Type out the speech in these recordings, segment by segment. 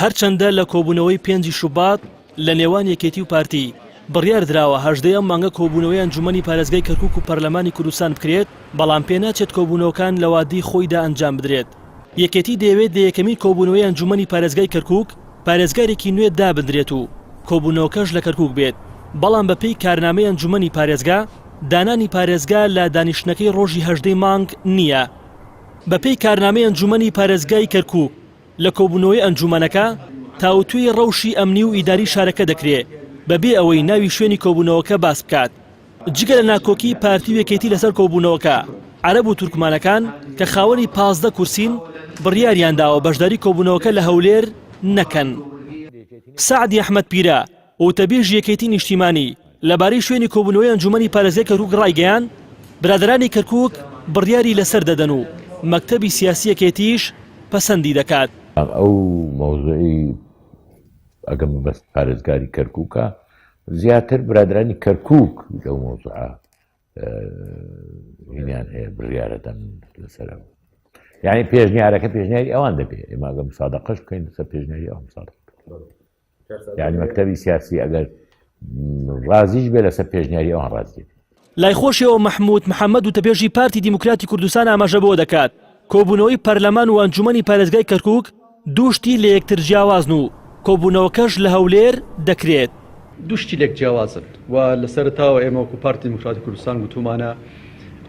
هەرچەندە لە کۆبوونەوەی 5 شوبات لە نێوان یەکێتی و پارتی بڕیار درراوە 18 مانگە کۆبوونەوەی ئەنجومەنی پارێزگای کەرکووک و پەرلەمانی کوردستان بکرێت، بەڵام پێ ناچێت کۆبوونەوەکان لە وادی خۆیدا ئەنجام بدرێت. یەکێتی دەیەوێت لە یەکەمین کۆبوونەوەی ئەنجومەنی پارێزگای کەرکووک پارێزگارێکی نوێ دابدرێت و کۆبوونەوەکەش لە کەرکووک بێت، بەڵام بەپێی کارنامەی ئەنجومەنی پارێزگا دانانی پارێزگا لە دانیشتنەکەی ڕۆژی 18 مانگ نییە. بەپێی کارنامەی ئەنجومەنی پارێزگای کەرکووک لە کۆبوونەوەی ئەنجومەنەکە تاوتوی ڕەوشی ئەمنی و ئیداری شارەکە دەکرێت بەبێ ئەوەی ناوی شوێنی کۆبوونەوەکە باس بکات. جگە لە ناکۆکی پارتی و یەکێتی لەسەر کۆبوونەوەکە عەرەب و تورکمانەکان کە خاوەنی 15 کورسین بڕیاریان داوە بەشداری کۆبوونەوەکە لە هەولێر نەکەن. سعدی ئەحمەد پیرە وتەبێژی یەکێتی نیشتیمانی لەبارەی شوێنی کۆبوونەوەی ئەنجومەنی پارێزگای کەرکووک ڕایگەیاند برادرانی کەرکووک بڕیاری لەسەر دەدەن و مەکتەبی سیاسی یەکێتیش پەسەندی دەکات. ئەو مۆزوعی ئەگەم بەس پارێزگاری کەرکووکە زیاتر برادرانی کەرکووک لەو مۆزوعە هینیان هەیە بڕیارەدەن لەسەرەوە، یعنی پێشنیارەکە پێشنیاری ئەوان دەبێت، ئێمە ئەگەم مسادەقەش بکەین لەسەر پێشنیاری ئەو مسادەق، یعنی مەکتەبی سیاسی ئەگەر ڕازیش بێ لەسەر پێشنیاری ئەوان ڕازی. لایخۆشیەوە محمود محەممەد وتەبێژی پارتی دیموکراتی کوردستان ئاماژە بۆ دەکات کۆبوونەوەی پەرلەمان و ئەنجومەنی پارێزگای کەرکووک دووشتی لە یەکتر جیاوازن و کۆبوونەوەکەش لە هەولێر دەکرێت. دوشتی لێک جیاوازن و لەسەرتاوە ئێمە وەکو پارتی دیموکراتی کوردستان گوتومانە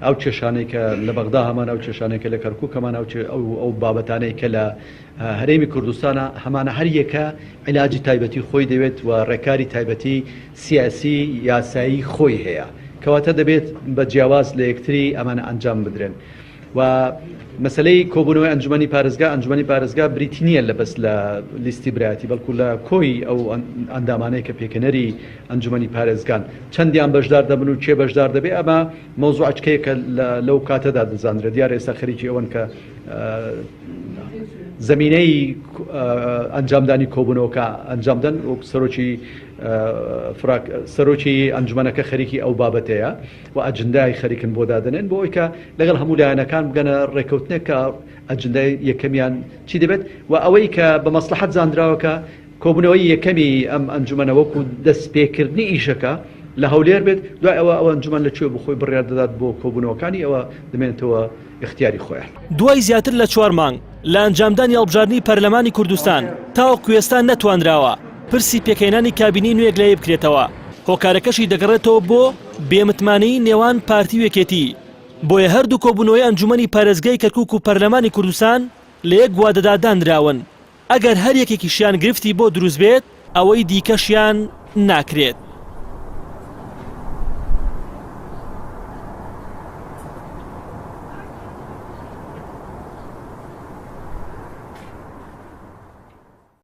ئەو کێشانەی کە لە بەغدا هەمان ئەو کێشانەی کە لە کەرکووک هەمان ئەو بابەتانەی کە لە هەرێمی کوردستانە هەمانە هەر یەکە عیلاجی تایبەتی خۆی دەوێت و ڕێکاری تایبەتی سیاسی یاسایی خۆی هەیە کەواتە دەبێت بە جیاواز لە یەکتری ئەمانە ئەنجام بدرێن. و مەسلەی کۆبوونەوەی ئەنجومەنی پارێزگا بریتی نییە لە بەس لە لیستی برایەتی بەڵکو لە کۆی ئەو ئەندامانەی کە پێکەنەری ئەنجومەنی پارێزگان چەندیان بەشدار دەبن و چێ بەشدار دەبێ، ئەمە مۆزوعچکەیە کە لەو کاتەدا دەزانرێت. دیارە ئێستا خەریکی ئەوەن کە زمینەی ئەنجامدانی کۆبوونەوەکە ئەنجامدەن و سەرۆکی ئەنجومەنەکە خەریکی ئەو بابەتەیە و ئەجندای خەریکن بۆ دادنێن بۆ ئەوی کە لەگەڵ هەموو لایەنەکان بگەنە ڕێکەوتنێک کە ئەجندای یەکەمیان چی دەبێت و ئەوەی کە بە مەسلحەت زانراوەکە کۆبوونەوەی یەکەمی ئەم ئەنجومەنە وەکو دەستپێکردنی ئیشەکە لە هەولێر بێت، دوای ئەوە ئەنجومەن لەکوێ بخۆی بڕیار دەدات بۆ کۆبوونەوەکانی ئەوە دەمێنێتەوە اختیاری خۆیان. دوای زیاتر لە 4 مانگ لە ئەنجامدانی هەڵبژاردننی پەرلەمانی کوردستان تاوە کوێستان نەتوانراوە پرسی پێکەینانی کابینی نوێک لایە بکرێتەوە. هۆکارەکەشی دەگەڕێتەوە بۆ بێمتمانەی نێوان پارتی و یەکێتی. بۆیە هەردوو کۆبوونەوەی ئەنجومەنی پارێزگای کەرکووک و پەرلەمانی کوردستان لە یەک گوادەدا دانراون. ئەگەر هەر یەکێکیشیان گرفتی بۆ دروست بێت ئەوەی دیکەشیان ناکرێت.